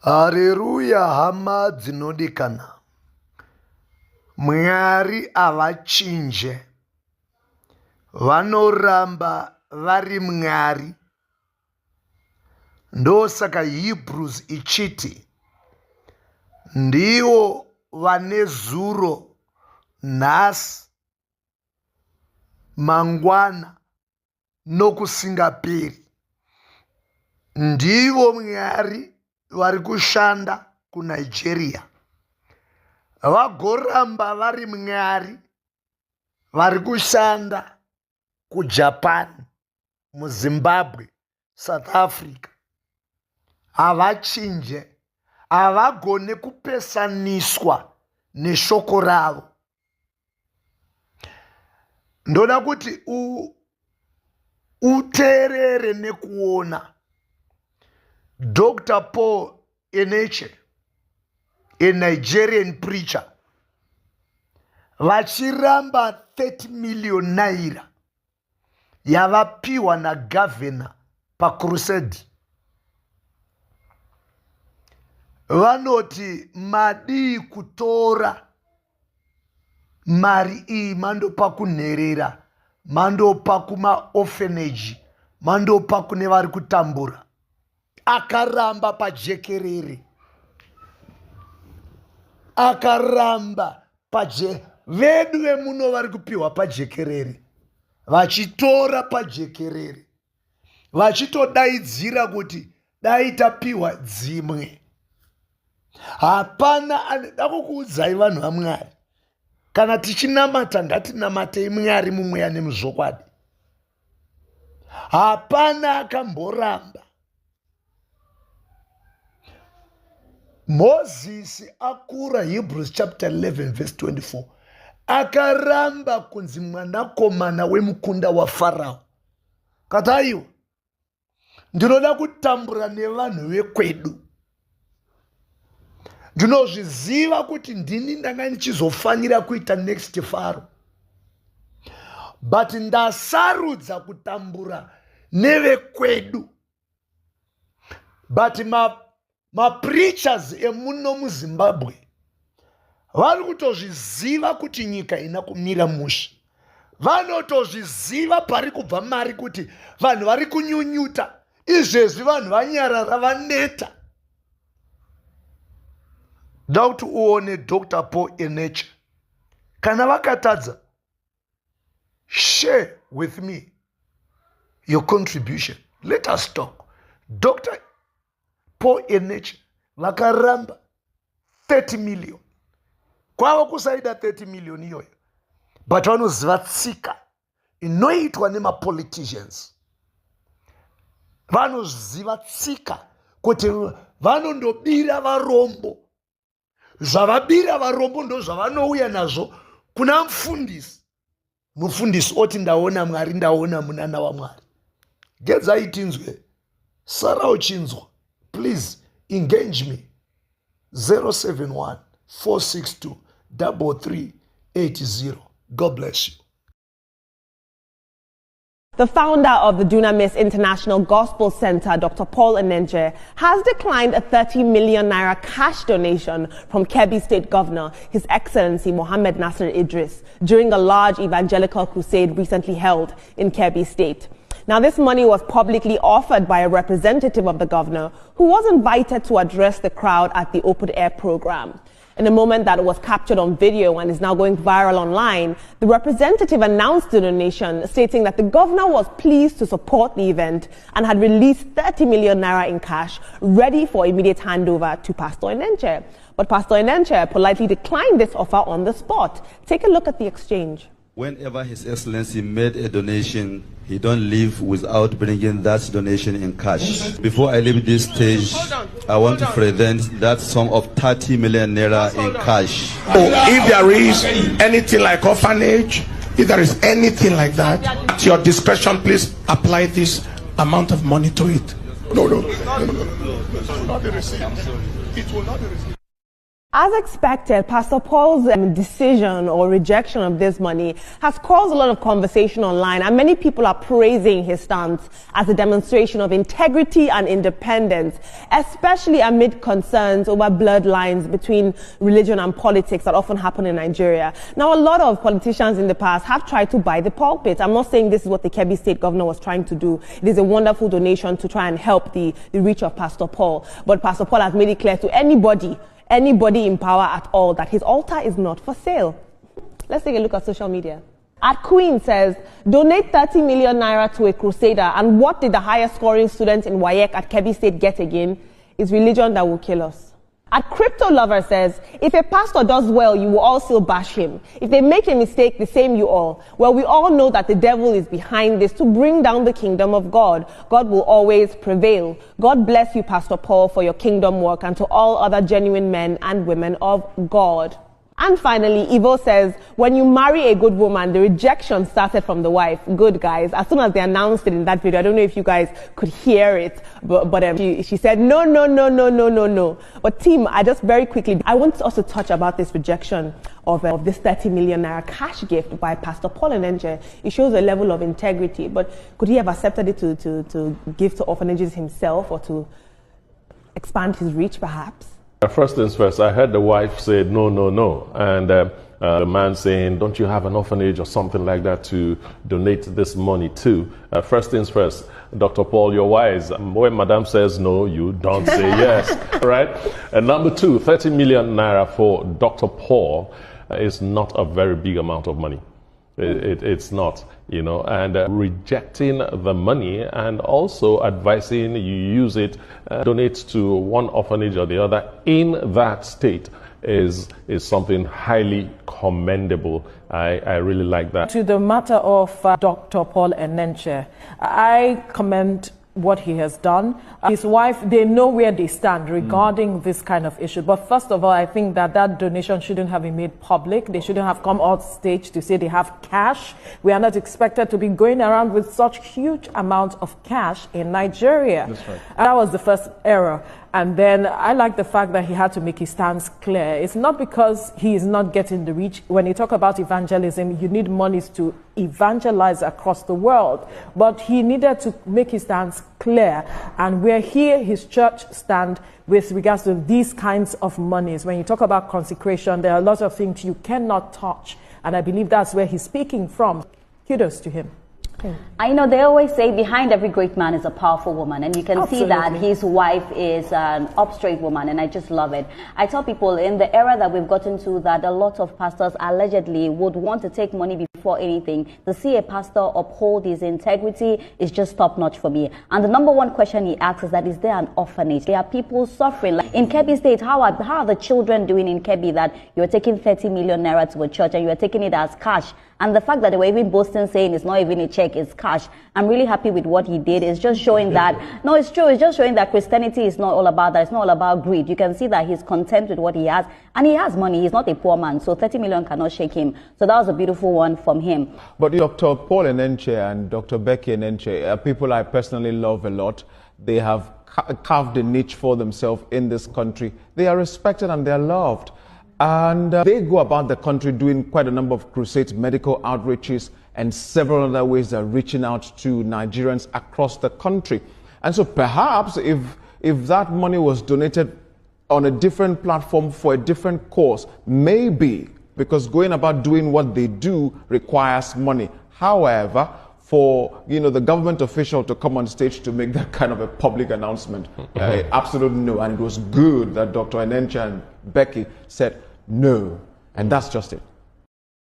Haleluya, hama dzinodikana. Mwari avachinje. Vanoramba vari Mwari. Ndosaka Hebrews ichiti ndivo vane zuro, nhasi, mangwana nokusingaperi. Ndivo Mwari vari kushanda kuNigeria. Vagoramba vari Mwari vari kushanda kuJapan, muZimbabwe, South Africa. Havachinje, havagone kupesaniswa neshoko ravo. Ndoda kuti uteerere nekuona Dr. Paul Eneche, a Nigerian preacher, vachiramba 30 million naira yavapiwa nagovernor pakrusedi. Vanoti madii kutora mari iyi mandopa kunherera, mandopa kumaorphanage, mandopa kune vari kutambura. Akaramba pajekerere. Akaramba vedu vemuno vari kupiwa pajekerere, vachitora pajekerere, vachitodaidzira kuti dai tapiwa dzimwe. Hapana anoda kukuudzai vanhu vaMwari, kana tichinamata ngatinamatei Mwari mumweya nemuzvokwadi. Hapana akamboramba. Moses akura, Hebrews chapter 11 verse 24, akaramba kunzi mwanakomana wemukunda waFarao. Kataiwa, ndinoda kutambura nevanhu vekwedu. Ndinozviziva kuti ndini ndanga ndichizofanira kuita next Faro, but ndasarudza kutambura nevekwedu. But preachers emuno muZimbabwe vari kutozviziva kuti nyika ina kumira mushe. Vanotozviziva pari kubva mari kuti vanhu vari kunyunyuta. Izvezvi vanhu vanyarara, vaneta. Doubt uone Dr. Paul Eneche. Kana vakatadza, share with me your contribution. Let us talk. Dr. Paul Eneche vakaramba 30 million. Kwavo kusaida 30 million iyoyo, but vanoziva tsika inoitwa nemapoliticians. Vanoziva tsika kuti vanondobira varombo. Zvavabira varombo ndo zvavanouya nazvo kuna mufundisi. Mufundisi oti ndaona Mwari, ndaona munana waMwari. Gedzai tinzwe, Sara uchinzwa. Please engage me. 071 462 3380. God bless you. The founder of the Dunamis International Gospel Center, Dr. Paul Eneche, has declined a 30 million naira cash donation from Kebbi State Governor, His Excellency Mohammed Nasir Idris, during a large evangelical crusade recently held in Kebbi State. Now, this money was publicly offered by a representative of the governor who was invited to address the crowd at the open-air program. In a moment that was captured on video and is now going viral online, the representative announced the donation, stating that the governor was pleased to support the event and had released 30 million naira in cash, ready for immediate handover to Pastor Eneche. But Pastor Eneche politely declined this offer on the spot. Take a look at the exchange. Whenever His Excellency made a donation, he don't leave without bringing that donation in cash. Before I leave this stage, I want to present that sum of 30 million naira in cash. If there is anything like orphanage, if there is anything like that, at your discretion, please apply this amount of money to it. No. It will not be received. It will not be received. As expected, Pastor Paul's decision or rejection of this money has caused a lot of conversation online, and many people are praising his stance as a demonstration of integrity and independence, especially amid concerns over bloodlines between religion and politics that often happen in Nigeria. Now, a lot of politicians in the past have tried to buy the pulpit. I'm not saying this is what the Kebbi State governor was trying to do. It is a wonderful donation to try and help the reach of Pastor Paul. But Pastor Paul has made it clear to anybody in power at all that his altar is not for sale. Let's take a look at social media. At Queen says, donate 30 million naira to a crusader. And what did the highest scoring student in WAEC at Kebbi State get again? Is religion that will kill us. At Crypto Lover says, if a pastor does well, you will all still bash him. If they make a mistake, the same you all. Well, we all know that the devil is behind this to bring down the kingdom of God. God will always prevail. God bless you, Pastor Paul, for your kingdom work, and to all other genuine men and women of God. And finally, Ivo says, when you marry a good woman, the rejection started from the wife. Good, guys. As soon as they announced it in that video, I don't know if you guys could hear it, but she said, no. But team, I just very quickly, I want us to touch about this rejection of this 30 million naira cash gift by Pastor Paul Eneche. It shows a level of integrity, but could he have accepted it to give to orphanages himself or to expand his reach, perhaps? First things first, I heard the wife say no, and the man saying, don't you have an orphanage or something like that to donate this money to? First things first, Dr. Paul, you're wise. When Madam says no, you don't say yes, right? And number two, 30 million naira for Dr. Paul is not a very big amount of money. It's not, and rejecting the money and also advising you use it, donate to one orphanage or the other in that state is something highly commendable. I really like that. To the matter of Dr. Paul Eneche, I commend what he has done. His wife, they know where they stand regarding this kind of issue. But first of all, I think that donation shouldn't have been made public. They shouldn't have come on stage to say they have cash. We are not expected to be going around with such huge amounts of cash in Nigeria. That's right. And that was the first error. And then I like the fact that he had to make his stance clear. It's not because he is not getting the reach. When you talk about evangelism, you need monies to evangelize across the world. But he needed to make his stance clear. And where his church stand with regards to these kinds of monies. When you talk about consecration, there are a lot of things you cannot touch. And I believe that's where he's speaking from. Kudos to him. I know they always say behind every great man is a powerful woman, and you can see that his wife is an up-straight woman, and I just love it. I tell people in the era that we've gotten to that a lot of pastors allegedly would want to take money before anything. To see a pastor uphold his integrity is just top-notch for me. And the number one question he asks is that, is there an orphanage? There are people suffering. Like in Kebbi State, how are the children doing in Kebbi that you're taking 30 million naira to a church and you're taking it as cash? And the fact that they were even boasting saying it's not even a check, it's cash. I'm really happy with what he did. It's just showing that, no, it's true. It's just showing that Christianity is not all about that. It's not all about greed. You can see that he's content with what he has. And he has money. He's not a poor man. So 30 million cannot shake him. So that was a beautiful one from him. But Dr. Paul Eneche and Dr. Becky Eneche are people I personally love a lot. They have carved a niche for themselves in this country. They are respected and they are loved. And they go about the country doing quite a number of crusades, medical outreaches, and several other ways they're reaching out to Nigerians across the country. And so perhaps if that money was donated on a different platform for a different cause, maybe, because going about doing what they do requires money. However, for the government official to come on stage to make that kind of a public announcement, absolutely no. And it was good that Dr. Eneche and Becky said no, and that's just it.